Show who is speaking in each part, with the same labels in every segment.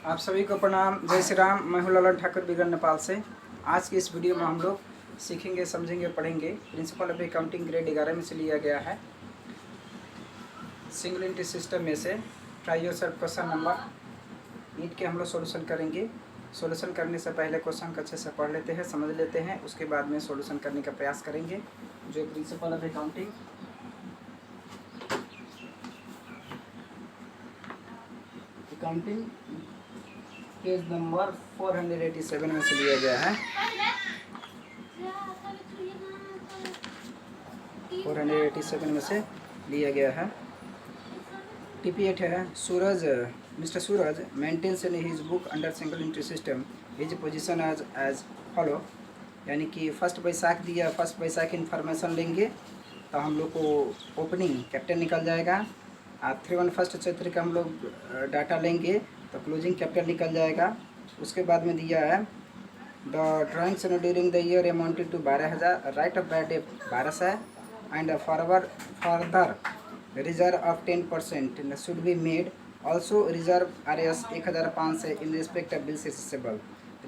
Speaker 1: आप सभी को प्रणाम। जय श्री राम। मैं हूं ललन ठाकुर बिगड़ नेपाल से। आज की इस वीडियो में हम लोग सीखेंगे, समझेंगे, पढ़ेंगे। प्रिंसिपल ऑफ अकाउंटिंग ग्रेड 11 में से लिया गया है। सिंगल एंट्री सिस्टम में से ट्राई योरसेल्फ क्वेश्चन नंबर 8 के हम लोग सोल्यूशन करेंगे। सोल्यूशन करने से पहले क्वेश्चन को अच्छे से पढ़ लेते हैं, समझ लेते हैं, उसके बाद में सोल्यूशन करने का प्रयास करेंगे। जो principle of accounting page number 487 में से लिया गया है। 487 में से लिया गया है। TP8 है। Suraj, mister Suraj maintains in his book under single entry system his position as follow. यानी कि फर्स्ट बैसाख दिया, फर्स्ट बैसाख की इन्फॉर्मेशन लेंगे तो हम लोग को ओपनिंग कैपिटल निकल जाएगा। 31 फर्स्ट चैत्र का हम लोग डाटा लेंगे तो क्लोजिंग कैपिटल निकल जाएगा। उसके बाद में दिया है the drawings during the year amounted to 12,000, write off bad debt 1200 and further reserve of 10% should be made. Also reserve RS 1,500 in respect of bills receivable.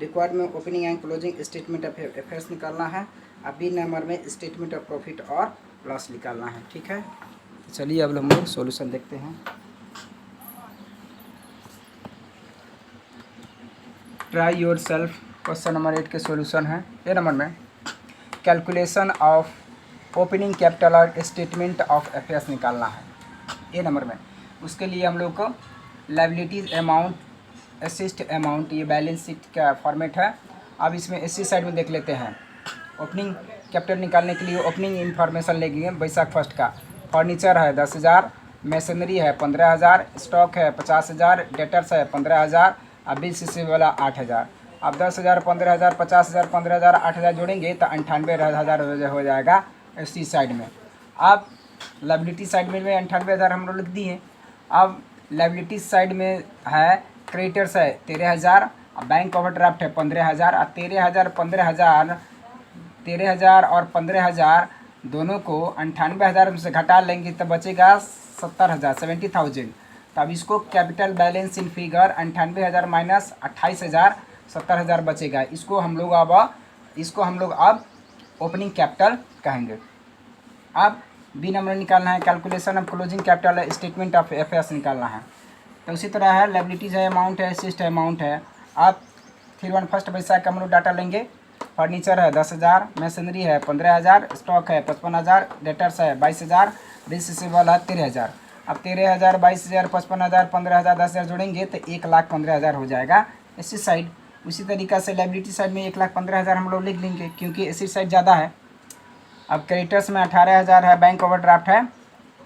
Speaker 1: Required में opening and closing statement of affairs निकालना है। अब B number में statement of profit और loss निकालना है। ठीक है, तो चलिए अब हम लोग सॉल्यूशन देखते हैं। Try your self question number 8 के सॉल्यूशन है। ए नंबर में कैलकुलेशन ऑफ ओपनिंग कैपिटल और स्टेटमेंट ऑफ अफेयर्स निकालना है। ए नंबर में उसके लिए हम लोग को लायबिलिटीज अमाउंट, असिस्ट अमाउंट, ये बैलेंस शीट का फॉर्मेट है। अब इसमें इसी साइड में देख लेते हैं। ओपनिंग कैपिटल निकालने के लिए ओपनिंग इन्फॉर्मेशन लेंगे। बैसाख फर्स्ट का फर्नीचर है 10,000, मशीनरी है 15,000, स्टॉक है 50,000, डेटर्स है 15,000, अब बिल रिसीवेबल वाला 8,000। अब 10,000, 15,000, 50,000, 15,000, 8,000 जोड़ेंगे तो 98,000 हो जाएगा इसी साइड में। अब लायबिलिटी साइड में 98,000 हम लोग लिख दिए। अब लायबिलिटी साइड में है क्रेडिटर्स है 13,000, बैंक ओवरड्राफ्ट है 15,000। और 13,000 और 15,000 दोनों को 98,000 में से घटा लेंगे तो बचेगा 70,000, 70,000। तो अब इसको capital balance in figure 98,000 minus 28,000, 70,000 बचेगा। इसको हम लोग अब ओपनिंग कैपिटल कहेंगे। अब बी नंबर निकालना है calculation of closing capital, statement of affairs निकालना है। तो उसी तरह है लायबिलिटीज है, अमाउंट है, असिस्ट है, अमाउंट है। अब 31 फर्स्ट बैसाख का हम लोग डाटा लेंगे। फर्नीचर है 10,000, मशीनरी है 15,000, स्टॉक है 55,000, डेटर्स है 22,000, रिसीवेबल है 13,000। अब 13,000, 22,000, 55,000, 15,000, 10,000 जोड़ेंगे तो 1,15,000 हो जाएगा इसी साइड। उसी तरीक़ा से लायबिलिटी साइड में 1,15,000 हम लोग लिख लेंगे क्योंकि इसी साइड ज़्यादा है। अब क्रेडिटर्स में 18,000 है, बैंक ओवरड्राफ्ट है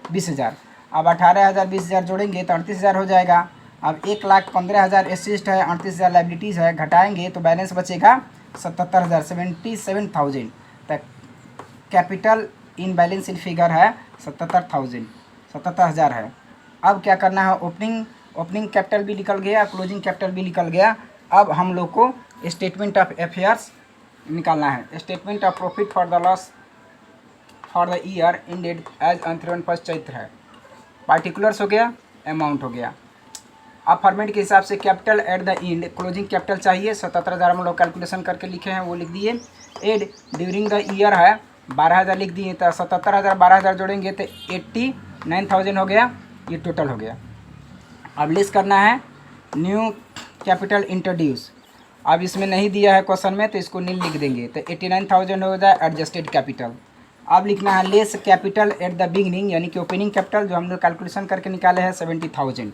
Speaker 1: 20,000। अब 18,000, 20,000 जोड़ेंगे तो 38,000 हो जाएगा। अब 1,15,000 असिस्ट है, 38,000 लायबिलिटीज़ है, घटाएंगे तो बैलेंस बचेगा 77,000, 77,000 तक। Capital in balance in figure है 77,000 है। अब क्या करना है, ओपनिंग कैपिटल भी निकल गया, क्लोजिंग कैपिटल भी निकल गया। अब हम लोग को स्टेटमेंट ऑफ अफेयर्स निकालना है। Statement of profit for the loss for the year ended as on 31 first Chaitra है। पार्टिकुलर्स हो गया, अमाउंट हो गया। अब फॉर्मेट के हिसाब से capital at the end, closing capital चाहिए 77,000 हम लोग कैलकुलेशन करके लिखे हैं, वो लिख दिए। एड ड्यूरिंग द ईयर है 12,000 लिख दिए, तो 77,000, 12,000 जोड़ेंगे तो 89,000 हो गया। ये टोटल हो गया। अब लेस करना है न्यू कैपिटल इंट्रोड्यूस। अब इसमें नहीं दिया है क्वेश्चन में तो इसको नील लिख देंगे तो 89,000 हो जाए एडजस्टेड कैपिटल। अब लिखना है less capital at the beginning, यानी कि ओपनिंग कैपिटल जो हम लोग कैलकुलेशन करके निकाले हैं 70,000।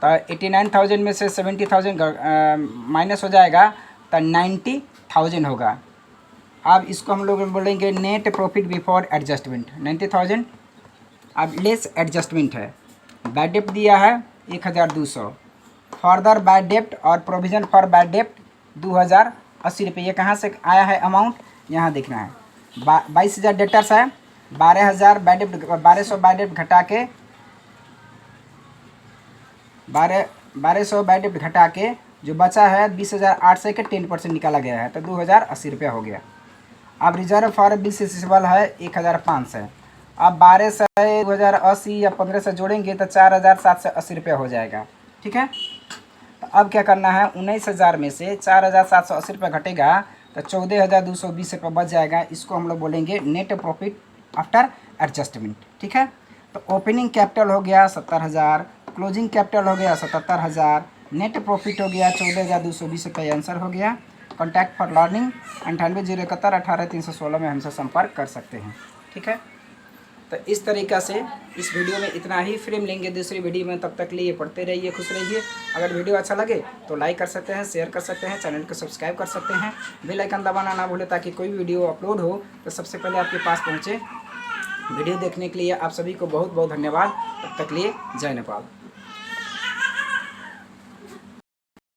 Speaker 1: तो 89,000 में से 70,000 माइनस हो जाएगा तो 90,000 होगा। अब इसको हम लोग बोलेंगे नेट प्रॉफिट बिफोर एडजस्टमेंट 90,000। अब लेस एडजस्टमेंट है, बैड डेप्ट दिया है 1,200, फर्दर बैड डेप्ट और प्रोविज़न फॉर बैड डेप्ट 2,080 रुपये। ये कहाँ से आया है अमाउंट, यहाँ देखना है। 22,000 डेटर्स है, 12,000 बैड डेप्ट, 1200 बैड डेप्ट घटा के 1200 बैड डेप्ट घटा के जो बचा है 20,800 के 10% निकाला गया है तो 2,080 रुपया हो गया। अब रिजर्व फॉर बिल्स रिसीवेबल है 1,500। अब 12 से 2,080 या 15 से जोड़ेंगे तो 4,780 रुपया हो जाएगा। ठीक है, तो तो अब क्या करना है, 19,000 में से 4,780 रुपये घटेगा तो 14,220 रुपये बच जाएगा। इसको हम लोग बोलेंगे नेट प्रॉफिट आफ्टर एडजस्टमेंट। ठीक है, तो ओपनिंग कैपिटल हो गया 70,000, क्लोजिंग कैपिटल हो गया 77,000, नेट प्रॉफिट हो गया 14,220 रुपये। आंसर हो गया। कॉन्टैक्ट फॉर लर्निंग 9801 में हमसे संपर्क कर सकते हैं। ठीक है, तो इस तरीक़ा से इस वीडियो में इतना ही। फिर हम लेंगे दूसरी वीडियो में, तब तक लिए पढ़ते रहिए, खुश रहिए। अगर वीडियो अच्छा लगे तो लाइक कर सकते हैं, शेयर कर सकते हैं, चैनल को सब्सक्राइब कर सकते हैं, बेल आइकन दबाना ना भूलें ताकि कोई वीडियो अपलोड हो तो सबसे पहले आपके पास पहुँचे। वीडियो देखने के लिए आप सभी को बहुत बहुत धन्यवाद। तब तक लिए जय नेपाल।